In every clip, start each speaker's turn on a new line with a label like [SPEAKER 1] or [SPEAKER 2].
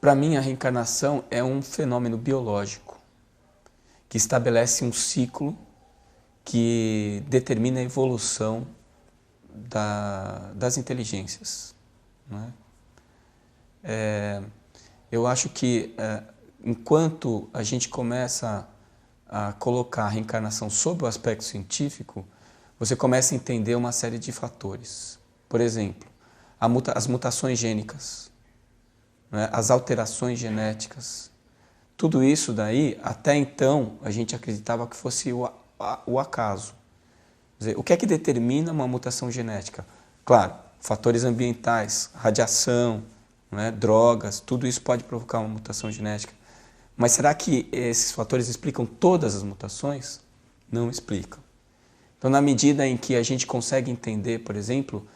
[SPEAKER 1] Para mim, a reencarnação é um fenômeno biológico que estabelece um ciclo que determina a evolução das inteligências, né? Eu acho que enquanto a gente começa a colocar a reencarnação sob o aspecto científico, você começa a entender uma série de fatores. Por exemplo, as mutações gênicas, né? As alterações genéticas. Tudo isso daí, até então, a gente acreditava que fosse o acaso. Quer dizer, o que é que determina uma mutação genética? Claro, fatores ambientais, radiação, né, drogas, tudo isso pode provocar uma mutação genética. Mas será que esses fatores explicam todas as mutações? Não explicam. Então, na medida em que a gente consegue entender, por exemplo,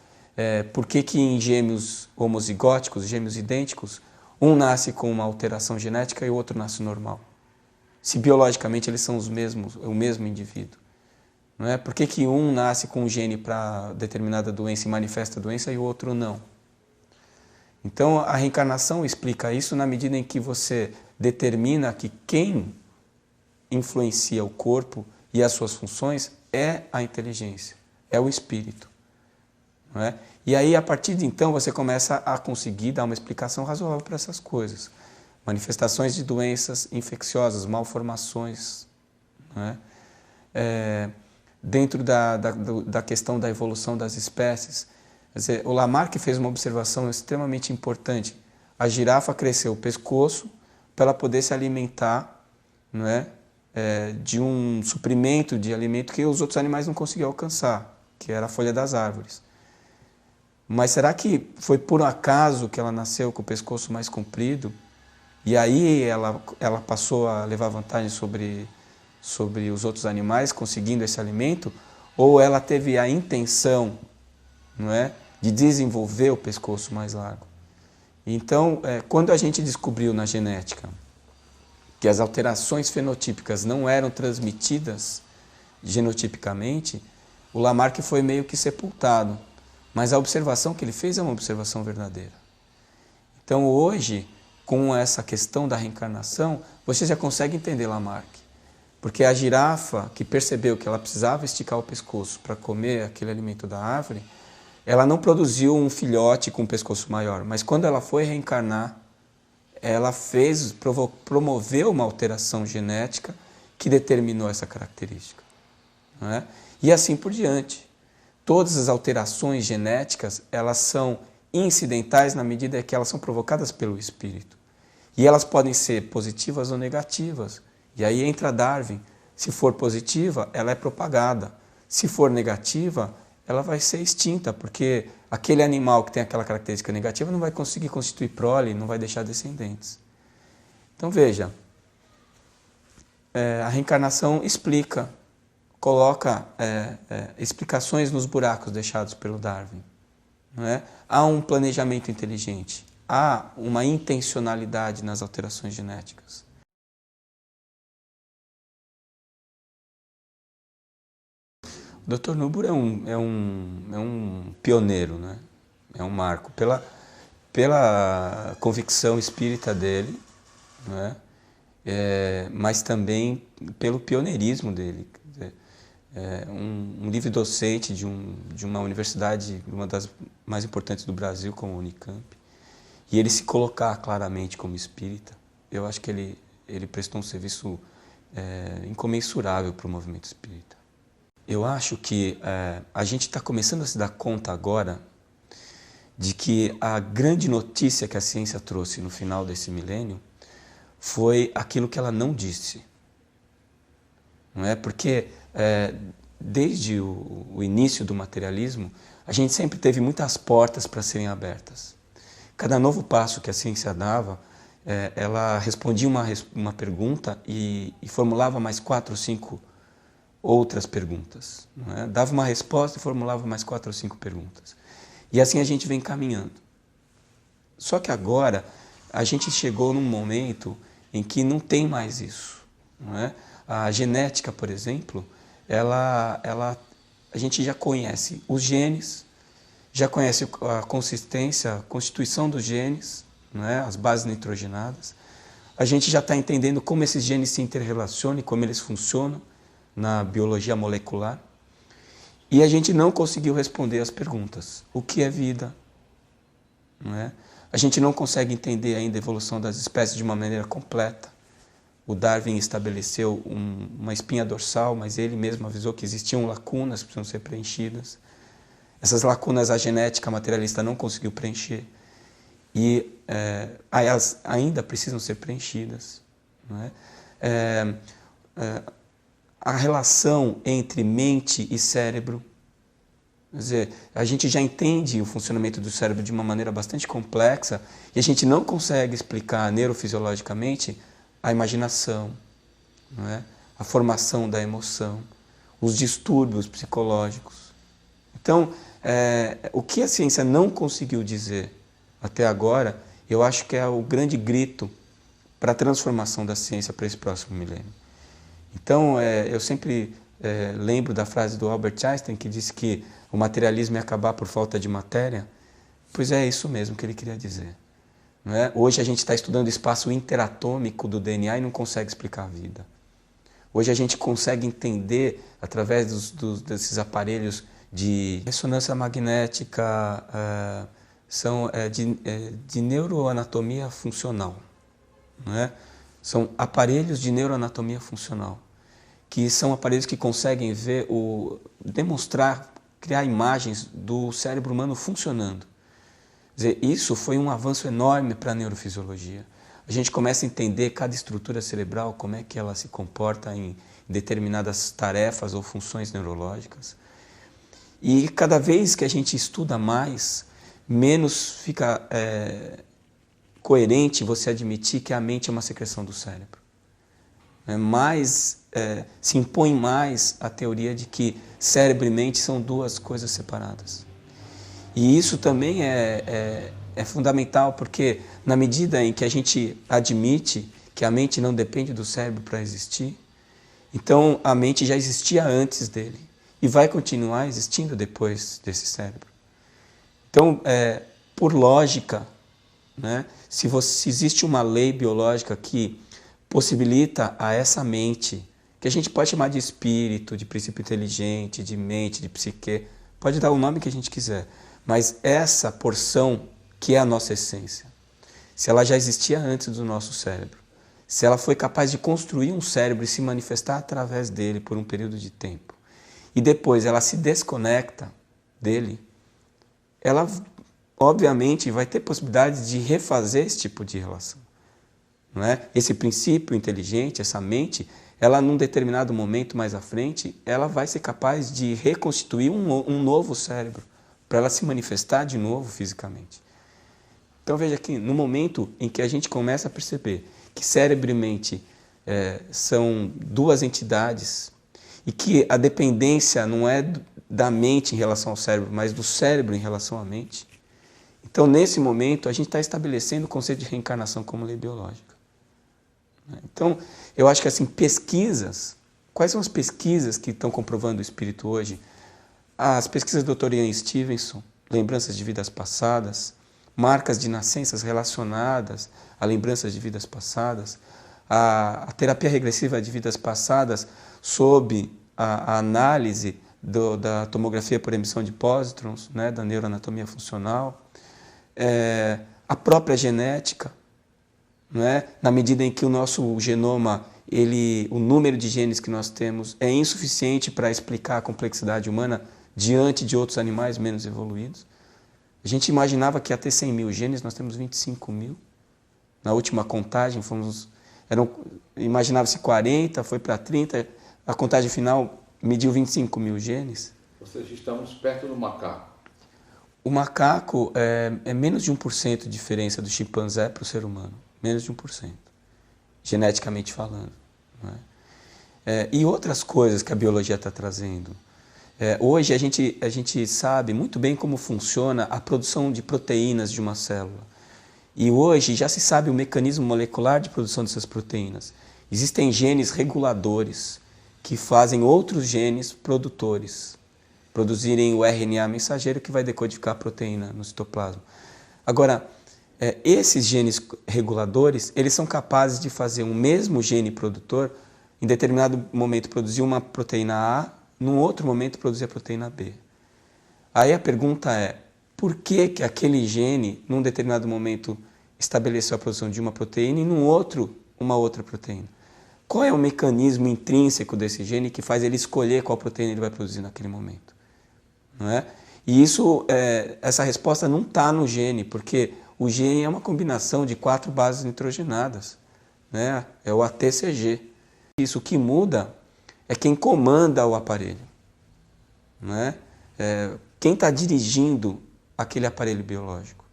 [SPEAKER 1] por que em gêmeos homozigóticos, gêmeos idênticos, um nasce com uma alteração genética e o outro nasce normal. Se biologicamente eles são o mesmo indivíduo. Não é? Por que um nasce com um gene para determinada doença e manifesta a doença e o outro não? Então, a reencarnação explica isso na medida em que você determina que quem influencia o corpo e as suas funções é a inteligência, é o espírito. Não é? E aí, a partir de então, você começa a conseguir dar uma explicação razoável para essas coisas. Manifestações de doenças infecciosas, malformações. Não é? Dentro da questão da evolução das espécies. Quer dizer, o Lamarck fez uma observação extremamente importante. A girafa cresceu o pescoço para ela poder se alimentar, não é? De um suprimento de alimento que os outros animais não conseguiam alcançar, que era a folha das árvores. Mas será que foi por acaso que ela nasceu com o pescoço mais comprido? E aí ela passou a levar vantagem sobre os outros animais, conseguindo esse alimento? Ou ela teve a intenção, não é, de desenvolver o pescoço mais largo? Então, quando a gente descobriu na genética que as alterações fenotípicas não eram transmitidas genotipicamente, o Lamarck foi meio que sepultado. Mas a observação que ele fez é uma observação verdadeira. Então, hoje, com essa questão da reencarnação, você já consegue entender Lamarck. Porque a girafa, que percebeu que ela precisava esticar o pescoço para comer aquele alimento da árvore, ela não produziu um filhote com um pescoço maior, mas quando ela foi reencarnar, ela promoveu uma alteração genética que determinou essa característica. Não é? E assim por diante. Todas as alterações genéticas, elas são incidentais na medida que elas são provocadas pelo espírito. E elas podem ser positivas ou negativas. E aí entra Darwin. Se for positiva, ela é propagada. Se for negativa, ela vai ser extinta, porque aquele animal que tem aquela característica negativa não vai conseguir constituir prole, não vai deixar descendentes. Então veja, a reencarnação explica, coloca explicações nos buracos deixados pelo Darwin. Não é? Há um planejamento inteligente, há uma intencionalidade nas alterações genéticas. O Dr. Nuber é um pioneiro, né? É um marco pela convicção espírita dele, né? Mas também pelo pioneirismo dele. Um livre docente de uma universidade, uma das mais importantes do Brasil, como a Unicamp, e ele se colocar claramente como espírita, eu acho que ele prestou um serviço incomensurável para o movimento espírita. Eu acho que a gente está começando a se dar conta agora de que a grande notícia que a ciência trouxe no final desse milênio foi aquilo que ela não disse. Não é? Porque desde o início do materialismo, a gente sempre teve muitas portas para serem abertas. Cada novo passo que a ciência dava, ela respondia uma pergunta e formulava mais 4 ou 5 outras perguntas. Não é? Dava uma resposta e formulava mais 4 ou 5 perguntas. E assim a gente vem caminhando. Só que agora a gente chegou num momento em que não tem mais isso. Não é? A genética, por exemplo, a gente já conhece os genes, já conhece a consistência, a constituição dos genes, não é? As bases nitrogenadas. A gente já está entendendo como esses genes se interrelacionam e como eles funcionam na biologia molecular. E a gente não conseguiu responder as perguntas. O que é vida? Não é? A gente não consegue entender ainda a evolução das espécies de uma maneira completa. O Darwin estabeleceu uma espinha dorsal, mas ele mesmo avisou que existiam lacunas que precisam ser preenchidas. Essas lacunas a genética materialista não conseguiu preencher. E elas ainda precisam ser preenchidas. Não é? A relação entre mente e cérebro. Quer dizer, a gente já entende o funcionamento do cérebro de uma maneira bastante complexa e a gente não consegue explicar neurofisiologicamente a imaginação, não é? A formação da emoção, os distúrbios psicológicos. Então, o que a ciência não conseguiu dizer até agora, eu acho que é o grande grito para a transformação da ciência para esse próximo milênio. Então, eu sempre lembro da frase do Albert Einstein, que disse que o materialismo ia acabar por falta de matéria. Pois é isso mesmo que ele queria dizer. Não é? Hoje a gente está estudando o espaço interatômico do DNA e não consegue explicar a vida. Hoje a gente consegue entender, através desses aparelhos de ressonância magnética, de neuroanatomia funcional. Não é? São aparelhos de neuroanatomia funcional, que são aparelhos que conseguem demonstrar, criar imagens do cérebro humano funcionando. Quer dizer, isso foi um avanço enorme para a neurofisiologia. A gente começa a entender cada estrutura cerebral, como é que ela se comporta em determinadas tarefas ou funções neurológicas. E cada vez que a gente estuda mais, menos fica coerente você admitir que a mente é uma secreção do cérebro. Se impõe mais a teoria de que cérebro e mente são duas coisas separadas. E isso também é fundamental, porque na medida em que a gente admite que a mente não depende do cérebro para existir, então a mente já existia antes dele e vai continuar existindo depois desse cérebro. Então, por lógica, né, se existe uma lei biológica que possibilita a essa mente, que a gente pode chamar de espírito, de princípio inteligente, de mente, de psique, pode dar o nome que a gente quiser, mas essa porção que é a nossa essência, se ela já existia antes do nosso cérebro, se ela foi capaz de construir um cérebro e se manifestar através dele por um período de tempo, e depois ela se desconecta dele, ela obviamente vai ter possibilidade de refazer esse tipo de relação. Não é? Esse princípio inteligente, essa mente, ela num determinado momento mais à frente, ela vai ser capaz de reconstituir um novo cérebro, para ela se manifestar de novo fisicamente. Então veja que no momento em que a gente começa a perceber que cérebro e mente são duas entidades e que a dependência não é da mente em relação ao cérebro, mas do cérebro em relação à mente, então nesse momento a gente está estabelecendo o conceito de reencarnação como lei biológica. Então eu acho que assim, pesquisas, quais são as pesquisas que estão comprovando o espírito hoje? As pesquisas do Dr. Ian Stevenson, lembranças de vidas passadas, marcas de nascenças relacionadas a lembranças de vidas passadas, a terapia regressiva de vidas passadas sob a análise da tomografia por emissão de pósitrons, né, da neuroanatomia funcional, a própria genética, né, na medida em que o nosso genoma, o número de genes que nós temos é insuficiente para explicar a complexidade humana diante de outros animais menos evoluídos. A gente imaginava que ia ter 100 mil genes, nós temos 25 mil. Na última contagem, imaginava-se 40, foi para 30, a contagem final mediu 25 mil genes.
[SPEAKER 2] Ou seja, estamos perto do macaco.
[SPEAKER 1] O macaco é menos de 1% de diferença do chimpanzé para o ser humano. Menos de 1%, geneticamente falando. Não é? E outras coisas que a biologia está trazendo. Hoje a gente sabe muito bem como funciona a produção de proteínas de uma célula. E hoje já se sabe o mecanismo molecular de produção dessas proteínas. Existem genes reguladores que fazem outros genes produtores produzirem o RNA mensageiro que vai decodificar a proteína no citoplasma. Agora, esses genes reguladores, eles são capazes de fazer um mesmo gene produtor, em determinado momento produzir uma proteína A, num outro momento produzir a proteína B. Aí a pergunta é, por que que aquele gene, num determinado momento, estabeleceu a produção de uma proteína e num outro, uma outra proteína? Qual é o mecanismo intrínseco desse gene que faz ele escolher qual proteína ele vai produzir naquele momento? Não é? E essa resposta não está no gene, porque o gene é uma combinação de 4 bases nitrogenadas, né? É o ATCG. Isso que muda é quem comanda o aparelho, né? Quem está dirigindo aquele aparelho biológico.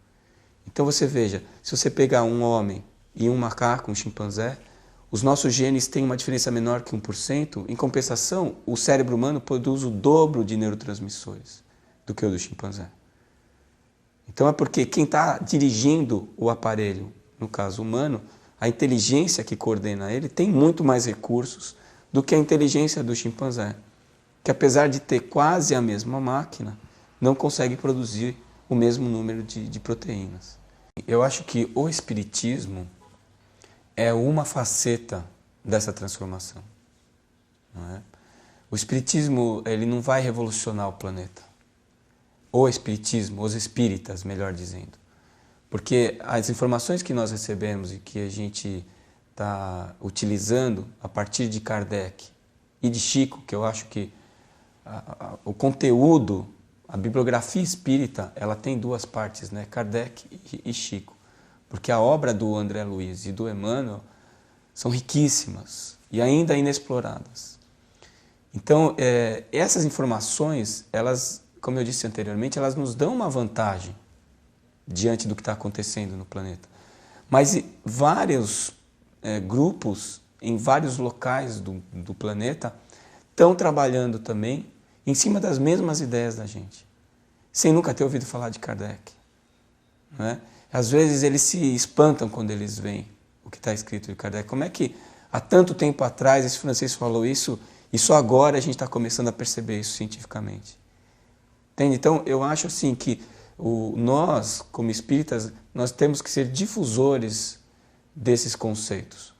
[SPEAKER 1] Então você veja, se você pegar um homem e um macaco, um chimpanzé, os nossos genes têm uma diferença menor que 1%, em compensação, o cérebro humano produz o dobro de neurotransmissores do que o do chimpanzé. Então é porque quem está dirigindo o aparelho, no caso humano, a inteligência que coordena ele tem muito mais recursos do que a inteligência do chimpanzé, que apesar de ter quase a mesma máquina, não consegue produzir o mesmo número de proteínas. Eu acho que o espiritismo é uma faceta dessa transformação. Não é? O espiritismo ele não vai revolucionar o planeta. O espiritismo, os espíritas, melhor dizendo. Porque as informações que nós recebemos e que a gente está utilizando a partir de Kardec e de Chico, que eu acho que o conteúdo, a bibliografia espírita, ela tem 2 partes, né? Kardec e Chico. Porque a obra do André Luiz e do Emmanuel são riquíssimas e ainda inexploradas. Então, essas informações, elas, como eu disse anteriormente, elas nos dão uma vantagem diante do que está acontecendo no planeta. Mas vários grupos em vários locais do planeta estão trabalhando também em cima das mesmas ideias da gente, sem nunca ter ouvido falar de Kardec. Não é? Às vezes eles se espantam quando eles veem o que está escrito de Kardec. Como é que há tanto tempo atrás esse francês falou isso e só agora a gente está começando a perceber isso cientificamente? Entende? Então eu acho assim que nós, como espíritas, nós temos que ser difusores desses conceitos,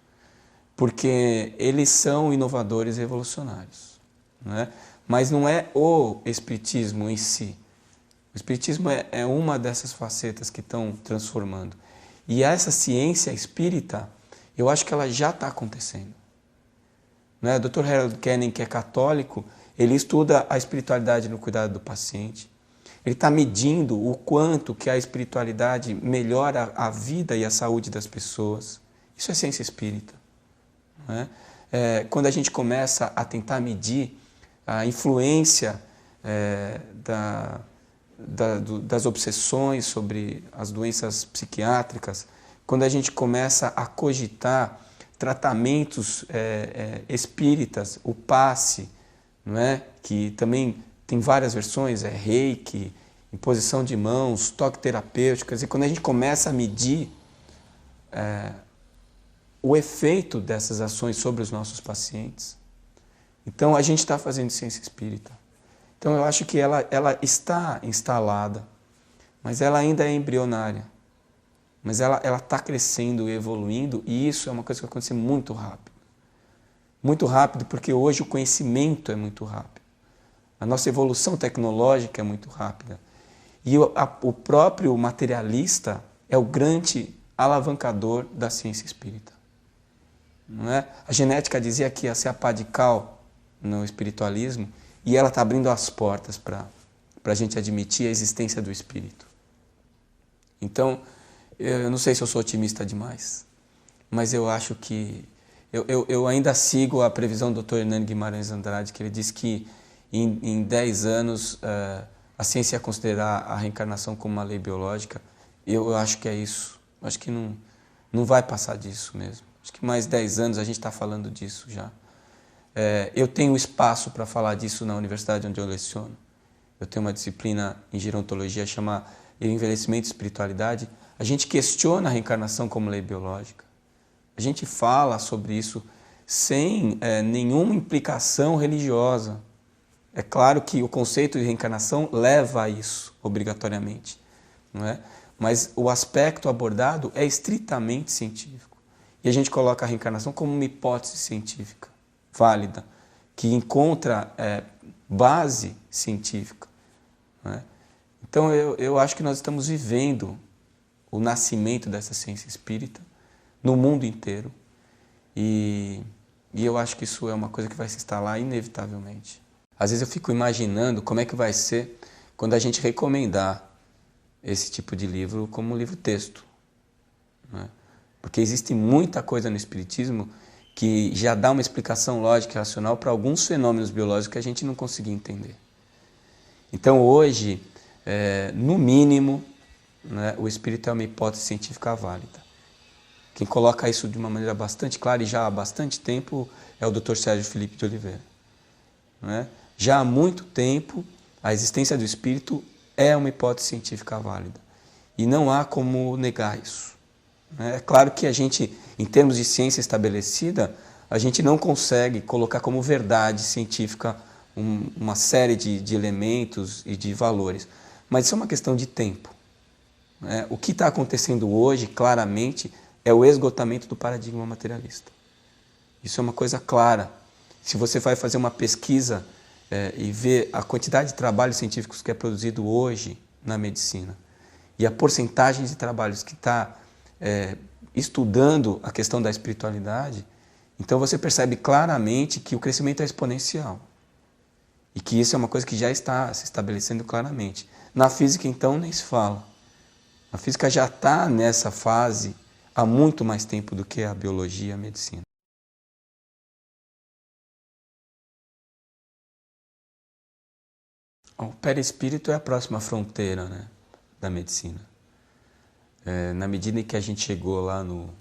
[SPEAKER 1] porque eles são inovadores e revolucionários, não é? Mas não é o espiritismo em si. O espiritismo é uma dessas facetas que estão transformando. E essa ciência espírita, eu acho que ela já está acontecendo. Não é? O Dr. Harold Kenning, que é católico, ele estuda a espiritualidade no cuidado do paciente. Ele está medindo o quanto que a espiritualidade melhora a vida e a saúde das pessoas. Isso é ciência espírita. Não é? Quando a gente começa a tentar medir a influência das obsessões sobre as doenças psiquiátricas, quando a gente começa a cogitar tratamentos espíritas, o passe, não é? Que também tem várias versões, reiki, imposição de mãos, toque terapêuticas, e quando a gente começa a medir o efeito dessas ações sobre os nossos pacientes, então a gente está fazendo ciência espírita. Então eu acho que ela está instalada, mas ela ainda é embrionária. Mas ela está crescendo e evoluindo, e isso é uma coisa que vai acontecer muito rápido. Muito rápido porque hoje o conhecimento é muito rápido. A nossa evolução tecnológica é muito rápida. E o próprio materialista é o grande alavancador da ciência espírita. Não é? A genética dizia que ia ser a pá de cal no espiritualismo, e ela está abrindo as portas para a gente admitir a existência do espírito. Então, eu não sei se eu sou otimista demais, mas eu acho que... Eu ainda sigo a previsão do Dr. Hernani Guimarães Andrade, que ele diz que em 10 anos a ciência ia considerar a reencarnação como uma lei biológica. Eu acho que é isso. Eu acho que não vai passar disso mesmo. Acho que mais 10 anos a gente está falando disso já. Eu tenho espaço para falar disso na universidade onde eu leciono. Eu tenho uma disciplina em gerontologia chamada Envelhecimento e Espiritualidade. A gente questiona a reencarnação como lei biológica. A gente fala sobre isso sem nenhuma implicação religiosa. É claro que o conceito de reencarnação leva a isso, obrigatoriamente, não é? mas o aspecto abordado é estritamente científico. E a gente coloca a reencarnação como uma hipótese científica, válida, que encontra base científica, né? Então eu acho que nós estamos vivendo o nascimento dessa ciência espírita no mundo inteiro. E eu acho que isso é uma coisa que vai se instalar inevitavelmente. Às vezes eu fico imaginando como é que vai ser quando a gente recomendar esse tipo de livro como livro-texto, né? Porque existe muita coisa no Espiritismo que já dá uma explicação lógica e racional para alguns fenômenos biológicos que a gente não conseguia entender. Então hoje, no mínimo, né, o Espírito é uma hipótese científica válida. Quem coloca isso de uma maneira bastante clara e já há bastante tempo é o Dr. Sérgio Felipe de Oliveira, né? Já há muito tempo a existência do Espírito é uma hipótese científica válida e não há como negar isso. É claro que a gente, em termos de ciência estabelecida, a gente não consegue colocar como verdade científica uma série de elementos e de valores, mas isso é uma questão de tempo. O que está acontecendo hoje, claramente, é o esgotamento do paradigma materialista. Isso é uma coisa clara. Se você vai fazer uma pesquisa e ver a quantidade de trabalhos científicos que é produzido hoje na medicina e a porcentagem de trabalhos que está estudando a questão da espiritualidade, então você percebe claramente que o crescimento é exponencial e que isso é uma coisa que já está se estabelecendo claramente. Na física, então, nem se fala. A física já está nessa fase há muito mais tempo do que a biologia e a medicina. O perispírito é a próxima fronteira, né, da medicina. Na medida em que a gente chegou lá no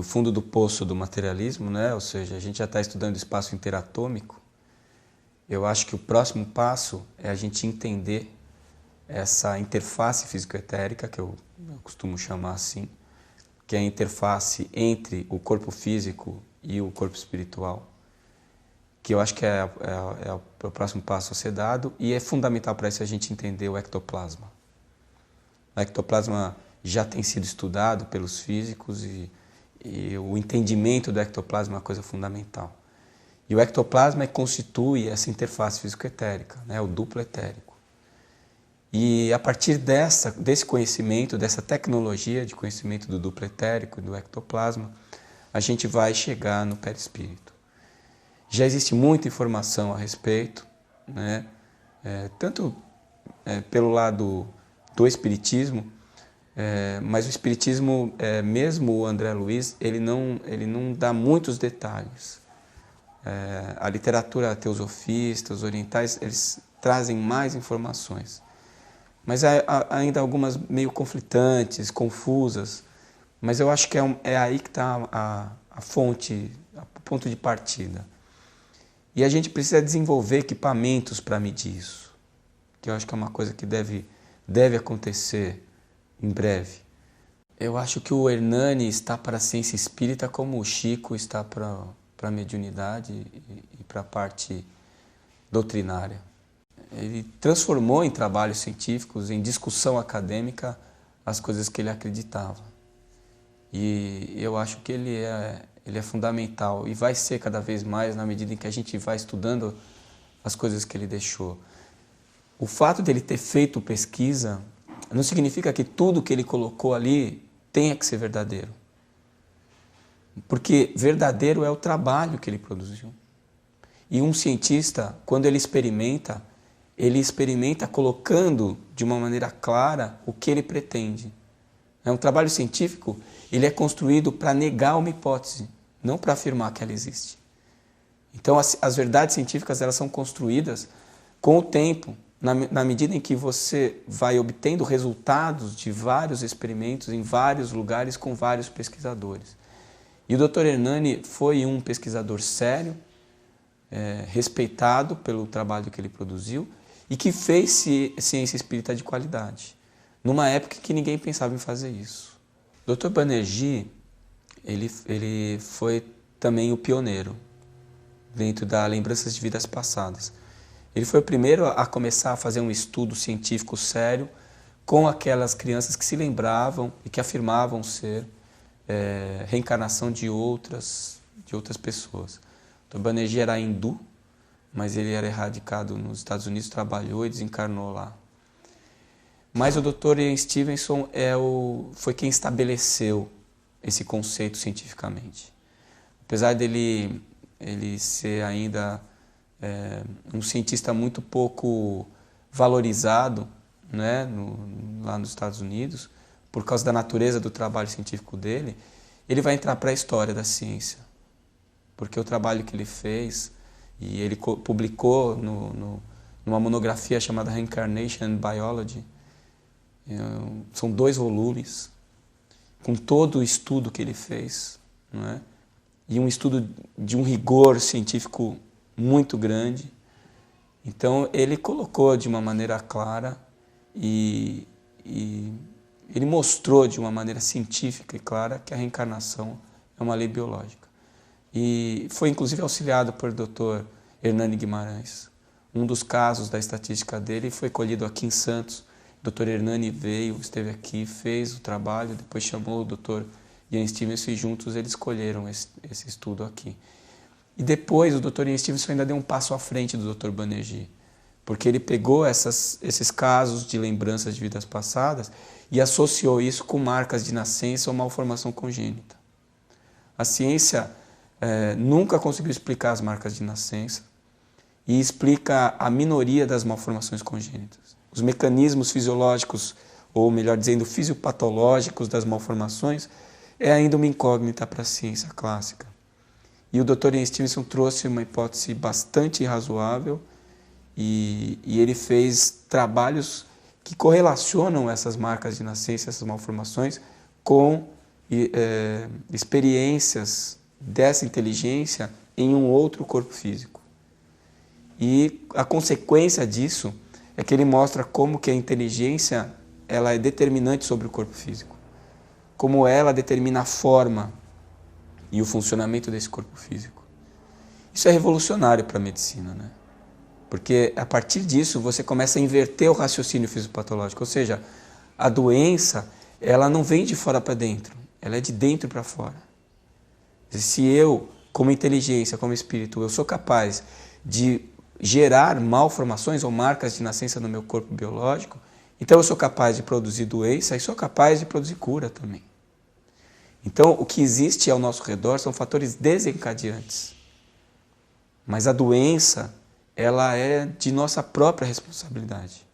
[SPEAKER 1] fundo do poço do materialismo, né, ou seja, a gente já está estudando espaço interatômico, eu acho que o próximo passo é a gente entender essa interface físico-etérica, que eu costumo chamar assim, que é a interface entre o corpo físico e o corpo espiritual, que eu acho que é o próximo passo a ser dado, e é fundamental para isso a gente entender o ectoplasma. O ectoplasma já tem sido estudado pelos físicos e o entendimento do ectoplasma é uma coisa fundamental. E o ectoplasma constitui essa interface físico-etérica, né, o duplo etérico. E a partir desse conhecimento, dessa tecnologia de conhecimento do duplo etérico e do ectoplasma, a gente vai chegar no perispírito. Já existe muita informação a respeito, né? Tanto pelo lado do espiritismo, mas o espiritismo, mesmo o André Luiz, ele não dá muitos detalhes. A literatura teosofista, os orientais, eles trazem mais informações. Mas há ainda algumas meio conflitantes, confusas, mas eu acho que é aí que está a fonte, o ponto de partida. E a gente precisa desenvolver equipamentos para medir isso, que eu acho que é uma coisa que deve acontecer em breve. Eu acho que o Hernani está para a ciência espírita como o Chico está para a mediunidade e para a parte doutrinária. Ele transformou em trabalhos científicos, em discussão acadêmica, as coisas que ele acreditava. E eu acho que ele é fundamental e vai ser cada vez mais na medida em que a gente vai estudando as coisas que ele deixou. O fato dele ter feito pesquisa não significa que tudo que ele colocou ali tenha que ser verdadeiro. Porque verdadeiro é o trabalho que ele produziu. E um cientista, quando ele experimenta colocando de uma maneira clara o que ele pretende. Um trabalho científico, ele é construído para negar uma hipótese, não para afirmar que ela existe. Então, as verdades científicas, elas são construídas com o tempo, na medida em que você vai obtendo resultados de vários experimentos em vários lugares com vários pesquisadores. E o Dr. Hernani foi um pesquisador sério, respeitado pelo trabalho que ele produziu e que fez ciência espírita de qualidade, numa época que ninguém pensava em fazer isso. O Dr. Banerjee, ele foi também o pioneiro dentro da lembranças de vidas passadas. Ele foi o primeiro a começar a fazer um estudo científico sério com aquelas crianças que se lembravam e que afirmavam ser reencarnação de outras pessoas. O Dr. Banerjee era hindu, mas ele era erradicado nos Estados Unidos, trabalhou e desencarnou lá. Mas o Dr. Ian Stevenson foi quem estabeleceu esse conceito cientificamente. Apesar dele ser ainda um cientista muito pouco valorizado, né, lá nos Estados Unidos, por causa da natureza do trabalho científico dele, ele vai entrar para a história da ciência. Porque o trabalho que ele fez, e ele publicou numa monografia chamada Reincarnation and Biology, são 2 volumes, com todo o estudo que ele fez, não é? E um estudo de um rigor científico muito grande. Então, ele colocou de uma maneira clara e ele mostrou de uma maneira científica e clara que a reencarnação é uma lei biológica. E foi, inclusive, auxiliado por Dr. Hernani Guimarães. Um dos casos da estatística dele foi colhido aqui em Santos. O Dr. Hernani veio, esteve aqui, fez o trabalho, depois chamou o Dr. Ian Stevenson e juntos eles escolheram esse estudo aqui. E depois o Dr. Ian Stevenson ainda deu um passo à frente do Dr. Banerjee, porque ele pegou esses casos de lembranças de vidas passadas e associou isso com marcas de nascença ou malformação congênita. A ciência nunca conseguiu explicar as marcas de nascença e explica a minoria das malformações congênitas. Os mecanismos fisiológicos, ou melhor dizendo, fisiopatológicos das malformações, é ainda uma incógnita para a ciência clássica. E o Dr. Ian Stevenson trouxe uma hipótese bastante razoável e ele fez trabalhos que correlacionam essas marcas de nascença, essas malformações, com experiências dessa inteligência em um outro corpo físico. E a consequência disso é que ele mostra como que a inteligência ela é determinante sobre o corpo físico, como ela determina a forma e o funcionamento desse corpo físico. Isso é revolucionário para a medicina, né? Porque a partir disso você começa a inverter o raciocínio fisiopatológico, ou seja, a doença ela não vem de fora para dentro, ela é de dentro para fora. Se eu, como inteligência, como espírito, eu sou capaz de gerar malformações ou marcas de nascença no meu corpo biológico, então eu sou capaz de produzir doença e sou capaz de produzir cura também. Então o que existe ao nosso redor são fatores desencadeantes. Mas a doença, ela é de nossa própria responsabilidade.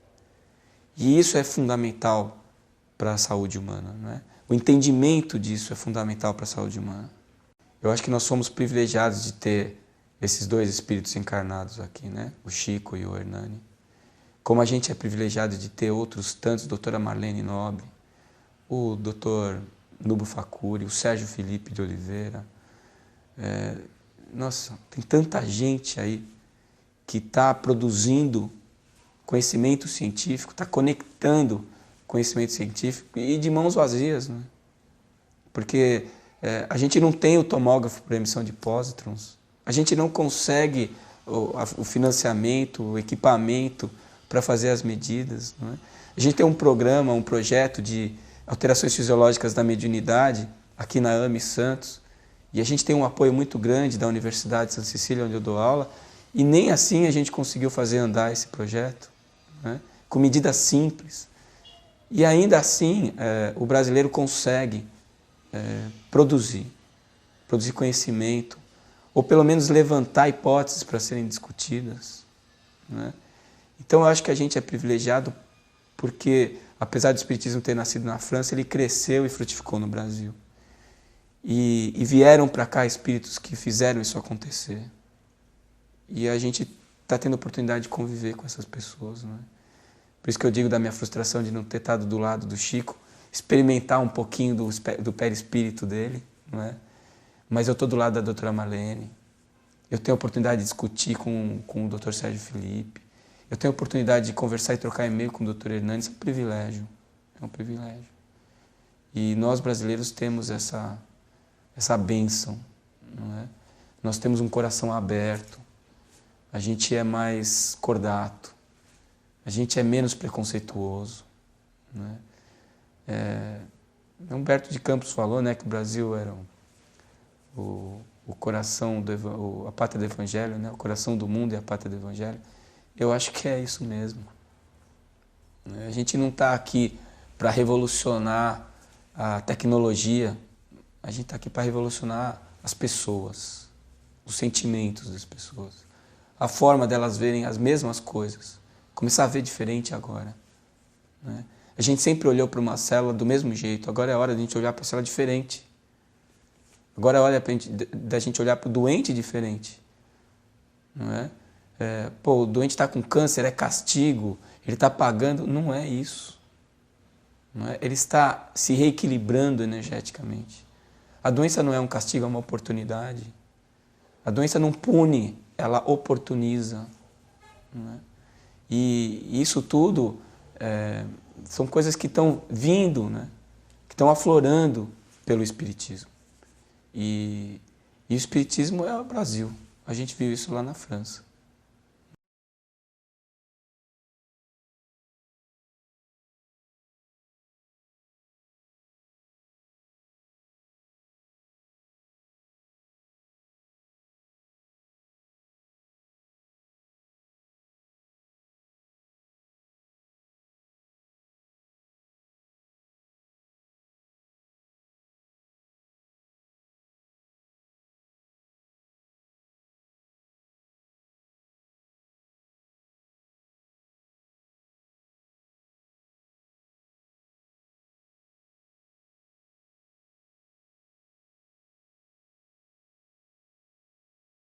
[SPEAKER 1] E isso é fundamental para a saúde humana, não é? O entendimento disso é fundamental para a saúde humana. Eu acho que nós somos privilegiados de ter esses 2 espíritos encarnados aqui, né? O Chico e o Hernani. Como a gente é privilegiado de ter outros tantos, doutora Marlene Nobre, o doutor Nubo Facuri, o Sérgio Felipe de Oliveira. Nossa, tem tanta gente aí que está produzindo conhecimento científico, está conectando conhecimento científico e de mãos vazias, né? Porque a gente não tem o tomógrafo para emissão de pósitrons, a gente não consegue o financiamento, o equipamento para fazer as medidas, não é? A gente tem um programa, um projeto de alterações fisiológicas da mediunidade aqui na AME Santos e a gente tem um apoio muito grande da Universidade de Santa Cecília, onde eu dou aula, e nem assim a gente conseguiu fazer andar esse projeto, né? Com medidas simples. E ainda assim o brasileiro consegue produzir conhecimento, ou pelo menos levantar hipóteses para serem discutidas, né? Então eu acho que a gente é privilegiado porque, apesar do Espiritismo ter nascido na França, ele cresceu e frutificou no Brasil. E vieram para cá espíritos que fizeram isso acontecer. E a gente está tendo a oportunidade de conviver com essas pessoas, não é? Por isso que eu digo da minha frustração de não ter estado do lado do Chico, experimentar um pouquinho do perispírito dele, não é? Mas eu estou do lado da doutora Marlene, eu tenho a oportunidade de discutir com o doutor Sérgio Felipe, eu tenho a oportunidade de conversar e trocar e-mail com o doutor Hernani, isso é um privilégio, é um privilégio. E nós brasileiros temos essa bênção, não é? Nós temos um coração aberto, a gente é mais cordato, a gente é menos preconceituoso, né? Humberto de Campos falou, né, que o Brasil era o coração, a pátria do Evangelho, né? O coração do mundo e a pátria do Evangelho. Eu acho que é isso mesmo. A gente não está aqui para revolucionar a tecnologia, a gente está aqui para revolucionar as pessoas, os sentimentos das pessoas, a forma delas verem as mesmas coisas, começar a ver diferente agora, né? A gente sempre olhou para uma célula do mesmo jeito, agora é hora de a gente olhar para a célula diferente. Agora é hora da gente olhar para o doente diferente, não é? O doente está com câncer, é castigo, ele está pagando, não é isso. Não é? Ele está se reequilibrando energeticamente. A doença não é um castigo, é uma oportunidade. A doença não pune, ela oportuniza. Não é? E isso tudo são coisas que estão vindo, né? Que estão aflorando pelo Espiritismo. E o Espiritismo é o Brasil. A gente viu isso lá na França.